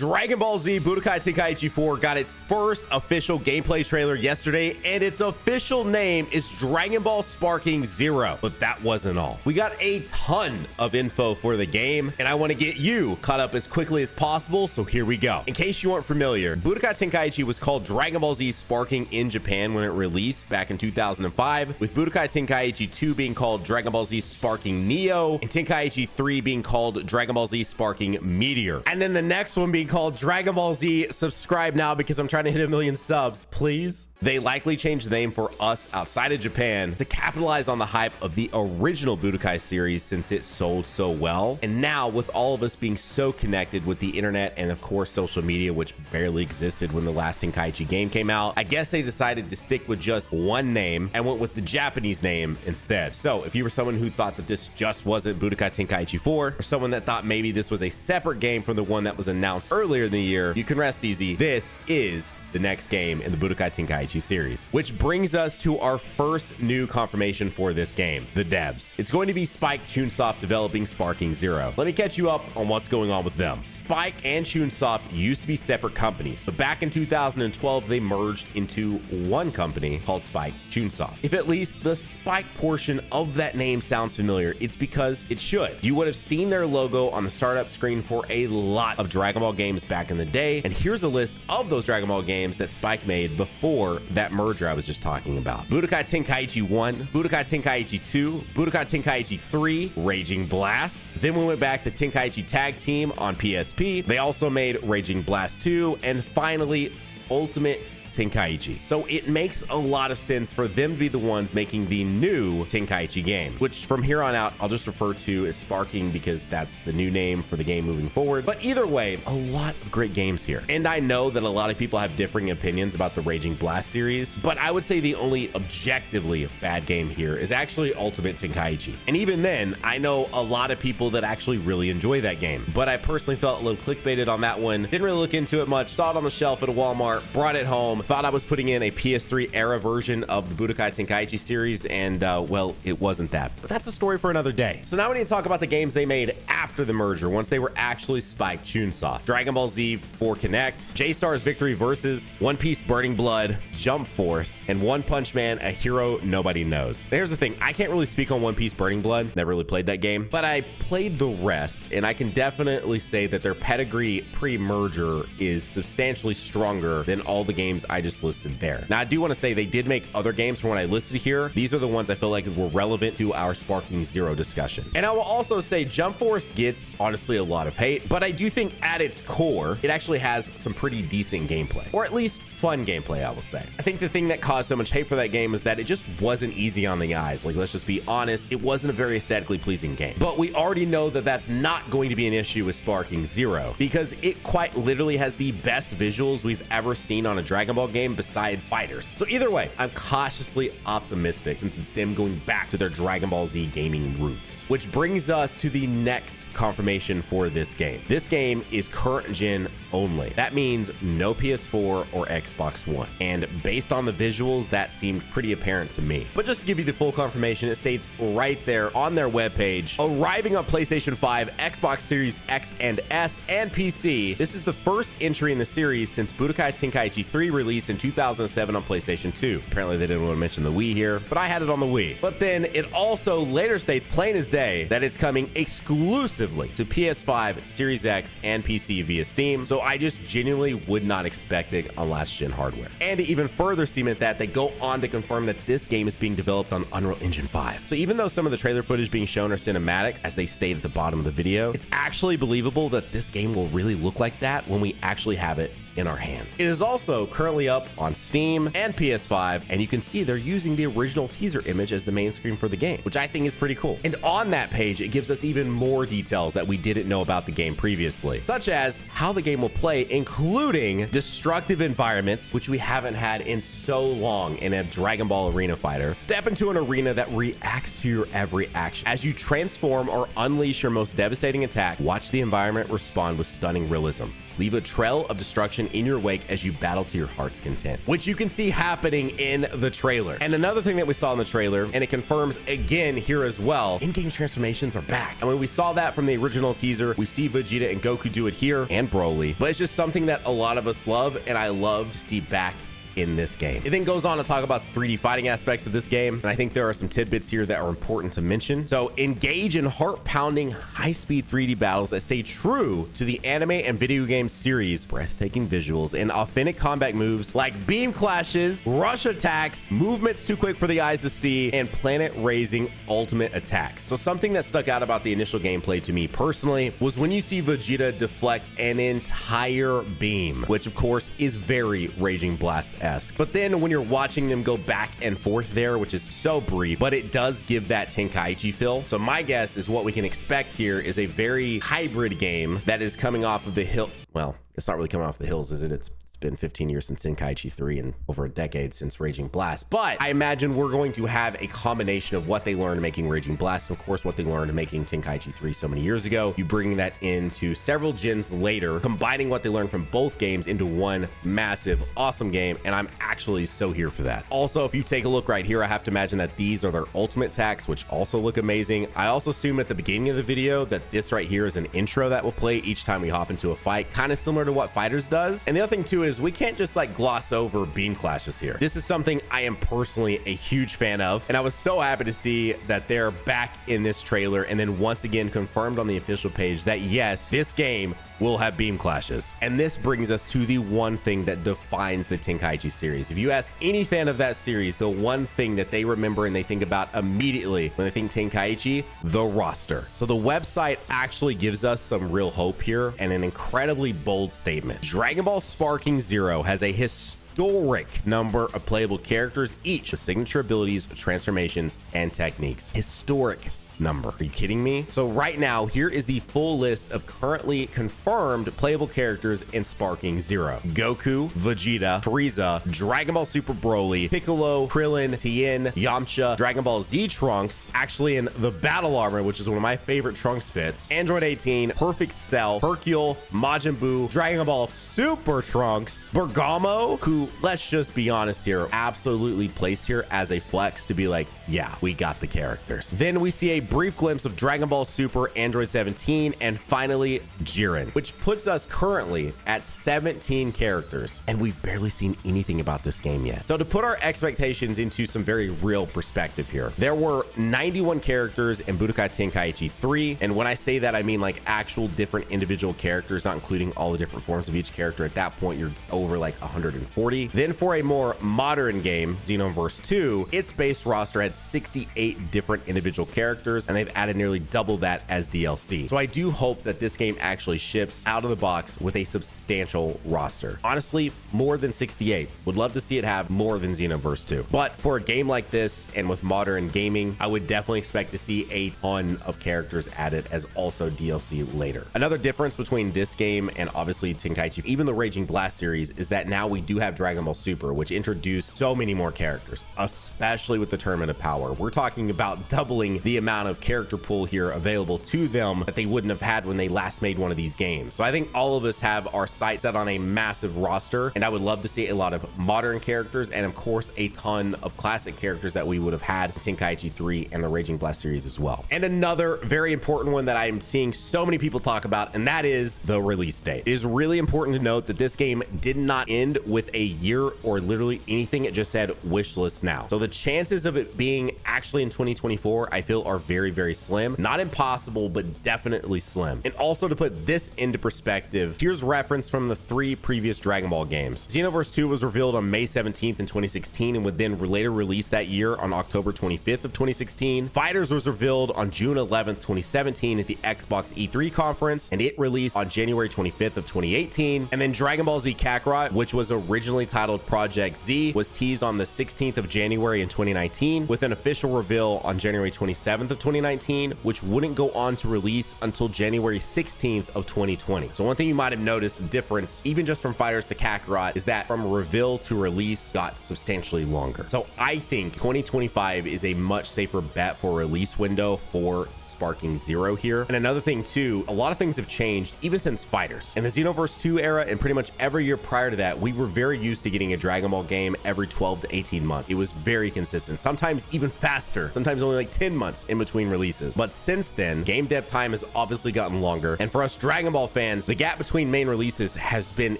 Dragon Ball Z Budokai Tenkaichi 4 got its first official gameplay trailer yesterday, and its official name is Dragon Ball Sparking Zero. But that wasn't all. We got a ton of info for the game, and I want to get you caught up as quickly as possible, so here we go. In case you weren't familiar, Budokai Tenkaichi was called Dragon Ball Z Sparking in Japan when it released back in 2005, with Budokai Tenkaichi 2 being called Dragon Ball Z Sparking Neo, and Tenkaichi 3 being called Dragon Ball Z Sparking Meteor. And then the next one being called Dragon Ball Z Subscribe Now because I'm trying to hit 1 million subs, please. They likely changed the name for us outside of Japan to capitalize on the hype of the original Budokai series since it sold so well. And now with all of us being so connected with the internet and of course social media, which barely existed when the last Tenkaichi game came out, I guess they decided to stick with just one name and went with the Japanese name instead. So if you were someone who thought that this just wasn't Budokai Tenkaichi 4, or someone that thought maybe this was a separate game from the one that was announced earlier in the year, you can rest easy. This is the next game in the Budokai Tenkaichi series, which brings us to our first new confirmation for this game, the devs. It's going to be Spike Chunsoft developing Sparking Zero. Let me catch you up on what's going on with them. Spike and Chunsoft used to be separate companies, but back in 2012 they merged into one company called Spike Chunsoft. If at least the Spike portion of that name sounds familiar, it's because it should. You would have seen their logo on the startup screen for a lot of Dragon Ball games back in the day, and here's a list of those Dragon Ball games that Spike made before that merger I was just talking about. Budokai Tenkaichi 1, Budokai Tenkaichi 2, Budokai Tenkaichi 3, Raging Blast. Then we went back to Tenkaichi Tag Team on PSP. They also made Raging Blast 2, and finally Ultimate Tenkaichi. So it makes a lot of sense for them to be the ones making the new Tenkaichi game, which from here on out, I'll just refer to as Sparking because that's the new name for the game moving forward. But either way, a lot of great games here. And I know that a lot of people have differing opinions about the Raging Blast series, but I would say the only objectively bad game here is actually Ultimate Tenkaichi. And even then, I know a lot of people that actually really enjoy that game, but I personally felt a little clickbaited on that one. Didn't really look into it much, saw it on the shelf at a Walmart, brought it home, thought I was putting in a PS3 era version of the Budokai Tenkaichi series, and well, it wasn't that. But that's a story for another day. So now we need to talk about the games they made after the merger, once they were actually Spike Chunsoft. Dragon Ball Z 4 Connect, J-Star's Victory Versus, One Piece Burning Blood, Jump Force, and One Punch Man, A Hero Nobody Knows. Now, here's the thing, I can't really speak on One Piece Burning Blood, never really played that game, but I played the rest, and I can definitely say that their pedigree pre-merger is substantially stronger than all the games I just listed there. Now, I do want to say they did make other games from what I listed here. These are the ones I feel like were relevant to our Sparking Zero discussion. And I will also say Jump Force gets honestly a lot of hate, but I do think at its core, it actually has some pretty decent gameplay, or at least fun gameplay, I will say. I think the thing that caused so much hate for that game is that it just wasn't easy on the eyes. Like, let's just be honest, it wasn't a very aesthetically pleasing game. But we already know that that's not going to be an issue with Sparking Zero because it quite literally has the best visuals we've ever seen on a Dragon Ball game besides Fighters. So either way, I'm cautiously optimistic since it's them going back to their Dragon Ball Z gaming roots. Which brings us to the next confirmation for this game. This game is current gen only. That means no PS4 or Xbox One. And based on the visuals, that seemed pretty apparent to me. But just to give you the full confirmation, it states right there on their webpage, arriving on PlayStation 5, Xbox Series X and S, and PC. This is the first entry in the series since Budokai Tenkaichi 3 released in 2007 on PlayStation 2. Apparently they didn't want to mention the Wii here, but I had it on the Wii. But then it also later states plain as day that it's coming exclusively to PS5, Series X, and PC via Steam. So I just genuinely would not expect it on last gen hardware. And to even further cement that, they go on to confirm that this game is being developed on Unreal Engine 5. So even though some of the trailer footage being shown are cinematics, as they state at the bottom of the video, it's actually believable that this game will really look like that when we actually have it in our hands. It is also currently up on Steam and PS5, and you can see they're using the original teaser image as the main screen for the game, which I think is pretty cool. And on that page, it gives us even more details that we didn't know about the game previously, such as how the game will play, including destructive environments, which we haven't had in so long in a Dragon Ball arena fighter. Step into an arena that reacts to your every action. As you transform or unleash your most devastating attack, watch the environment respond with stunning realism. leave a trail of destruction in your wake as you battle to your heart's content, which you can see happening in the trailer. And another thing that we saw in the trailer, and it confirms again here as well, in-game transformations are back. And when we saw that from the original teaser, we see Vegeta and Goku do it here, and Broly, but it's just something that a lot of us love, and I love to see back in this game. It then goes on to talk about the 3D fighting aspects of this game, and I think there are some tidbits here that are important to mention. So engage in heart-pounding, high-speed 3D battles that stay true to the anime and video game series, breathtaking visuals, and authentic combat moves like beam clashes, rush attacks, movements too quick for the eyes to see, and planet-raising ultimate attacks. So something that stuck out about the initial gameplay to me personally was when you see Vegeta deflect an entire beam, which of course is very Raging Blast. But then when you're watching them go back and forth there, which is so brief, but it does give that Tenkaichi feel. So my guess is what we can expect here is a very hybrid game that is coming off of the hill. Well, it's not really coming off the hills, is it? It's been 15 years since Tenkaichi 3 and over a decade since Raging Blast, but I imagine we're going to have a combination of what they learned making Raging Blast and of course what they learned making Tenkaichi 3 so many years ago. You bring that into several gens later, combining what they learned from both games into one massive awesome game, and I'm actually so here for that. Also, if you take a look right here, I have to imagine that these are their ultimate attacks, which also look amazing. I also assume at the beginning of the video that this right here is an intro that will play each time we hop into a fight, kind of similar to what Fighters does. And the other thing too is we can't just like gloss over beam clashes here. This is something I am personally a huge fan of, and I was so happy to see that they're back in this trailer and then once again confirmed on the official page that yes, this game will have beam clashes. And this brings us to the one thing that defines the Tenkaichi series. If you ask any fan of that series, the one thing that they remember and they think about immediately when they think Tenkaichi, the roster. So the website actually gives us some real hope here and an incredibly bold statement. Dragon Ball Sparking Zero has a historic number of playable characters, each with signature abilities, transformations, and techniques. Historic number. Are you kidding me? So right now, here is the full list of currently confirmed playable characters in Sparking Zero. Goku, Vegeta, Frieza, Dragon Ball Super Broly, Piccolo, Krillin, Tien, Yamcha, Dragon Ball Z Trunks, actually in the battle armor, which is one of my favorite Trunks fits, Android 18, Perfect Cell, Hercule, Majin Buu, Dragon Ball Super Trunks, Bergamo, who, let's just be honest here, absolutely placed here as a flex to be like, yeah, we got the characters. Then we see a brief glimpse of Dragon Ball Super, Android 17, and finally Jiren, which puts us currently at 17 characters, and we've barely seen anything about this game yet. So to put our expectations into some very real perspective here, there were 91 characters in Budokai Tenkaichi 3, and when I say that, I mean like actual different individual characters, not including all the different forms of each character. At that point, you're over like 140. Then for a more modern game, Xenoverse 2, its base roster had 68 different individual characters, and they've added nearly double that as DLC. So I do hope that this game actually ships out of the box with a substantial roster. Honestly, more than 68. Would love to see it have more than Xenoverse 2. But for a game like this and with modern gaming, I would definitely expect to see a ton of characters added as also DLC later. Another difference between this game and obviously Tenkaichi, even the Raging Blast series, is that now we do have Dragon Ball Super, which introduced so many more characters, especially with the Tournament of Power. We're talking about doubling the amount of character pool here available to them that they wouldn't have had when they last made one of these games. So I think all of us have our sights set on a massive roster, and I would love to see a lot of modern characters and of course a ton of classic characters that we would have had in Tenkaichi 3 and the Raging Blast series as well. And another very important one that I'm seeing so many people talk about, and that is the release date. It is really important to note that this game did not end with a year or literally anything. It just said wish list now. So the chances of it being actually in 2024, I feel are very slim. Not impossible, but definitely slim. And also to put this into perspective, here's reference from the 3 previous Dragon Ball games. Xenoverse 2 was revealed on May 17th in 2016 and would then later release that year on October 25th of 2016. Fighters was revealed on June 11th, 2017 at the Xbox E3 conference, and it released on January 25th of 2018. And then Dragon Ball Z Kakarot, which was originally titled Project Z, was teased on the 16th of January in 2019 with an official reveal on January 27th of 2019, which wouldn't go on to release until January 16th of 2020. So one thing you might have noticed a difference, even just from Fighters to Kakarot, is that from reveal to release got substantially longer. So I think 2025 is a much safer bet for a release window for Sparking Zero here. And another thing too, a lot of things have changed even since Fighters. In the Xenoverse 2 era and pretty much every year prior to that, we were very used to getting a Dragon Ball game every 12 to 18 months. It was very consistent, sometimes even faster, sometimes only like 10 months in between releases. But since then, game dev time has obviously gotten longer. And for us Dragon Ball fans, the gap between main releases has been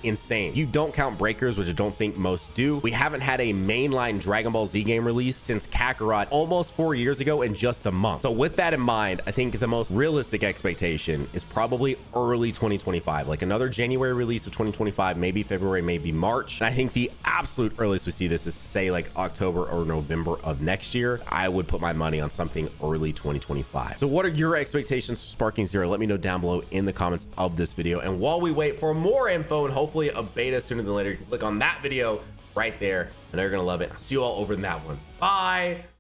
insane. You don't count Breakers, which I don't think most do. We haven't had a mainline Dragon Ball Z game release since Kakarot almost 4 years ago in just a month. So with that in mind, I think the most realistic expectation is probably early 2025, like another January release of 2025, maybe February, maybe March. And I think the absolute earliest we see this is say like October or November of next year. I would put my money on something early 2025. So what are your expectations for Sparking Zero? Let me know down below in the comments of this video. And while we wait for more info and hopefully a beta sooner than later, you can click on that video right there and they're gonna love it. I'll see you all over in that one. Bye.